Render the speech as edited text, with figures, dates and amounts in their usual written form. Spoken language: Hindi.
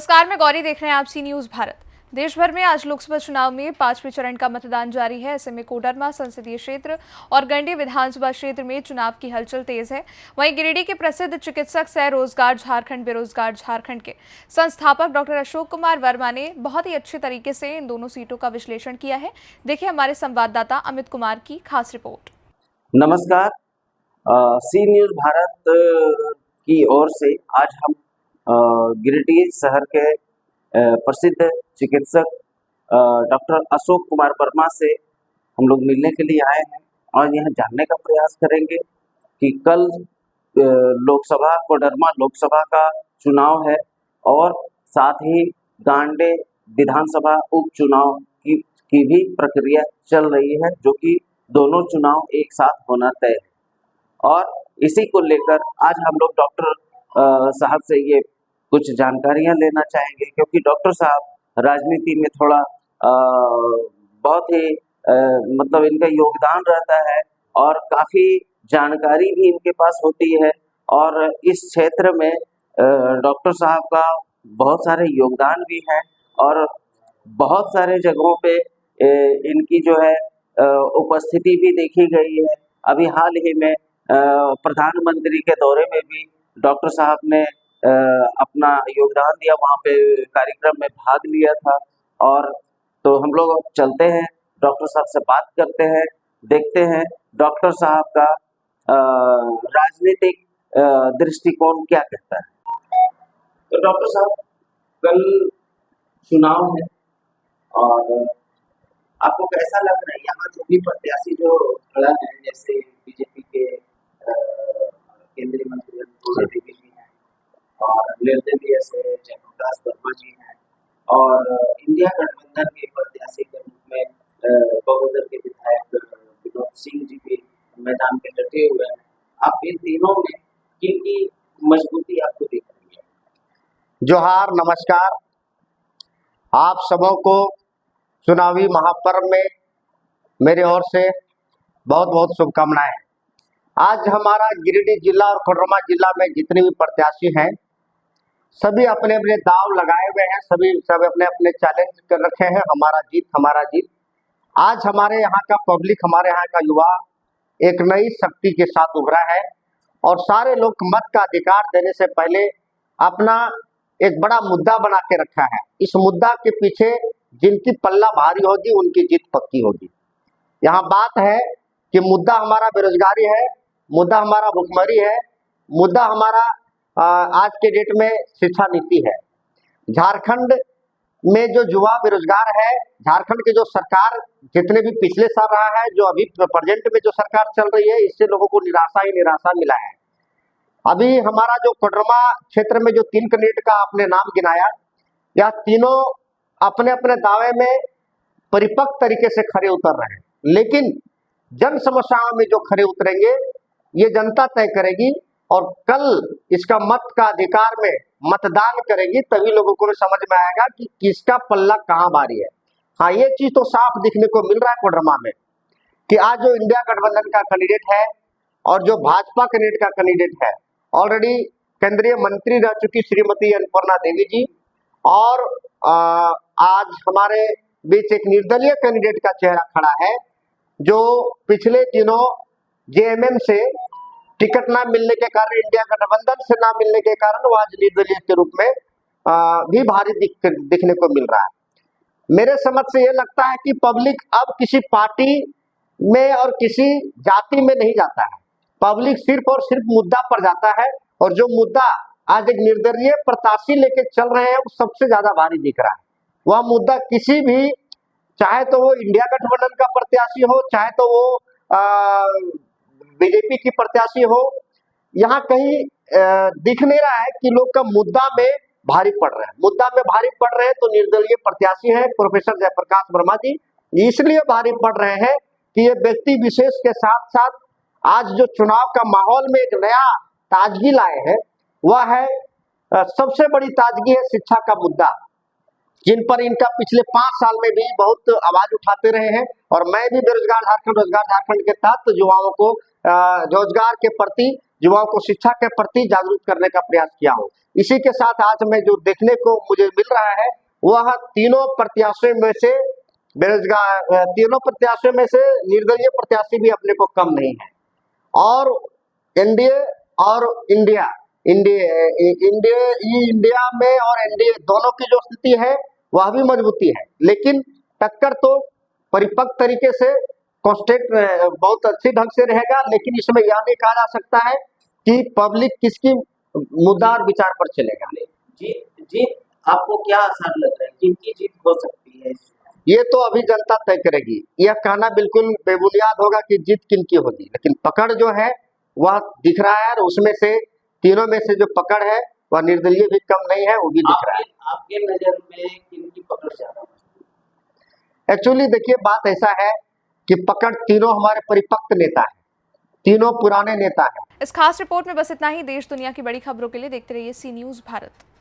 नमस्कार, मैं गौरी देख रहे हैं आप सी न्यूज भारत। देश भर में आज लोकसभा चुनाव में 5वें चरण का मतदान जारी है। ऐसे में कोडरमा संसदीय क्षेत्र और गंडी विधानसभा क्षेत्र में चुनाव की हलचल तेज है। वहीं गिरिडीह के प्रसिद्ध चिकित्सक सह रोजगार झारखंड बेरोजगार झारखंड के संस्थापक डॉक्टर अशोक कुमार वर्मा ने बहुत ही अच्छे तरीके से इन दोनों सीटों का विश्लेषण किया है। देखिए हमारे संवाददाता अमित कुमार की खास रिपोर्ट। नमस्कार, सी न्यूज भारत की ओर से आज हम गिरिडीह शहर के प्रसिद्ध चिकित्सक डॉक्टर अशोक कुमार वर्मा से हम लोग मिलने के लिए आए हैं और यह जानने का प्रयास करेंगे कि कल लोकसभा कोडरमा लोकसभा का चुनाव है और साथ ही गांडे विधानसभा उपचुनाव की भी प्रक्रिया चल रही है, जो कि दोनों चुनाव एक साथ होना तय है। और इसी को लेकर आज हम लोग डॉक्टर साहब से ये कुछ जानकारियां लेना चाहेंगे, क्योंकि डॉक्टर साहब राजनीति में थोड़ा बहुत ही मतलब इनका योगदान रहता है और काफ़ी जानकारी भी इनके पास होती है। और इस क्षेत्र में डॉक्टर साहब का बहुत सारे योगदान भी है और बहुत सारे जगहों पे इनकी जो है उपस्थिति भी देखी गई है। अभी हाल ही में प्रधानमंत्री के दौरे में भी डॉक्टर साहब ने अपना योगदान दिया, वहाँ पे कार्यक्रम में भाग लिया था। और तो हम लोग चलते हैं, डॉक्टर साहब से बात करते हैं, देखते हैं डॉक्टर साहब का राजनीतिक दृष्टिकोण क्या कहता है। तो डॉक्टर साहब, कल चुनाव है और आपको कैसा लग रहा है यहाँ जो भी प्रत्याशी जो खड़ा है, जैसे बीजेपी के केंद्रीय मंत्री देवी जी हैं और निर्दलीय से जयप्रकाश वर्मा जी हैं और इंडिया गठबंधन के प्रत्याशी के रूप में बगोदर के विधायक विनोद सिंह जी भी मैदान में डटे हुए हैं। आप इन तीनों में किनकी मजबूती आपको दिख रही है? जोहार, नमस्कार। आप सबों को चुनावी महापर्व में मेरे ओर से बहुत बहुत शुभकामनाएं। आज हमारा गिरिडीह जिला और कोडरमा जिला में जितने भी प्रत्याशी हैं, सभी अपने अपने दाव लगाए हुए हैं, सब अपने अपने चैलेंज कर रखे हैं, हमारा जीत हमारा जीत। आज हमारे यहाँ का पब्लिक, हमारे यहाँ का युवा एक नई शक्ति के साथ उभरा है और सारे लोग मत का अधिकार देने से पहले अपना एक बड़ा मुद्दा बना के रखा है। इस मुद्दा के पीछे जिनकी पल्ला भारी होगी उनकी जीत पक्की होगी। यहाँ बात है कि मुद्दा हमारा बेरोजगारी है, मुद्दा हमारा भुखमरी है, मुद्दा हमारा आज के डेट में शिक्षा नीति है। झारखंड में जो युवा बेरोजगार है, झारखंड की जो सरकार जितने भी पिछले साल रहा है, जो अभी प्रेजेंट में जो सरकार चल रही है, इससे लोगों को निराशा ही निराशा मिला है। अभी हमारा जो कोडरमा क्षेत्र में जो 3 कैंडिडेट का आपने नाम गिनाया, यह तीनों अपने अपने दावे में परिपक्व तरीके से खड़े उतर रहे हैं, लेकिन जन समस्याओं में जो खड़े उतरेंगे ये जनता तय करेगी और कल इसका मत का अधिकार में मतदान करेगी, तभी लोगों को समझ में आएगा कि किसका पल्ला कहाँ भारी है। हाँ, ये चीज तो साफ दिखने को मिल रहा है कोडरमा में कि आज जो इंडिया गठबंधन का कैंडिडेट है और जो भाजपा कैंडिडेट का कैंडिडेट है, ऑलरेडी केंद्रीय मंत्री रह चुकी श्रीमती अन्नपूर्णा देवी जी, और आज हमारे बीच एक निर्दलीय कैंडिडेट का चेहरा खड़ा है जो पिछले दिनों जेएमएम से टिकट ना मिलने के कारण, इंडिया गठबंधन से ना मिलने के कारण वो आज निर्दलीय के रूप में भी भारी दिखने को मिल रहा है। मेरे समझ से ये लगता है कि पब्लिक अब किसी पार्टी में और किसी जाति में नहीं जाता है, पब्लिक सिर्फ और सिर्फ मुद्दा पर जाता है और जो मुद्दा आज एक निर्दलीय प्रत्याशी लेके चल रहे हैं वो सबसे ज्यादा भारी दिख रहा है। वह मुद्दा किसी भी, चाहे तो वो इंडिया गठबंधन का प्रत्याशी हो, चाहे तो वो बीजेपी की प्रत्याशी हो, यहाँ कहीं दिख नहीं रहा है कि लोग का मुद्दा में भारी पड़ रहे हैं। मुद्दा में भारी पड़ रहे हैं तो निर्दलीय प्रत्याशी है प्रोफेसर जयप्रकाश वर्मा जी, इसलिए भारी पड़ रहे हैं कि ये व्यक्ति विशेष के साथ साथ आज जो चुनाव का माहौल में एक नया ताजगी लाए हैं, वह है सबसे बड़ी ताजगी है शिक्षा का मुद्दा, जिन पर इनका पिछले 5 साल में भी बहुत आवाज उठाते रहे हैं। और मैं भी बेरोजगार झारखंड रोजगार झारखंड के तहत युवाओं को रोजगार के प्रति युवाओं को शिक्षा के प्रति जागरूक करने का प्रयास किया हूँ। इसी के साथ आज मैं जो देखने को मुझे मिल रहा है वह तीनों प्रत्याशियों में से तीनों प्रत्याशियों में से निर्दलीय प्रत्याशी भी अपने को कम नहीं है और एनडीए और इंडिया में और एनडीए दोनों की जो स्थिति है वह भी मजबूती है, लेकिन टक्कर तो परिपक्व तरीके से कांस्टेंट बहुत अच्छी ढंग से रहेगा। लेकिन इसमें यह नहीं कहा जा सकता है कि पब्लिक किसकी मुद्दा और विचार पर चलेगा। जीत आपको क्या आसार लग रहा है, किनकी जीत हो सकती है? ये तो अभी जनता तय करेगी। यह कहना बिल्कुल बेबुनियाद होगा कि जीत किनकी होगी, लेकिन पकड़ जो है वह दिख रहा है और उसमें से तीनों में से जो पकड़ है वह निर्दलीय भी कम नहीं है, वो भी दिख रहा है। आपके नजर में किनकी पकड़ ज्यादा? एक्चुअली देखिए, बात ऐसा है कि पकड़ तीनों हमारे परिपक्व नेता है, तीनों पुराने नेता है। इस खास रिपोर्ट में बस इतना ही। देश दुनिया की बड़ी खबरों के लिए देखते रहिए सी न्यूज़ भारत।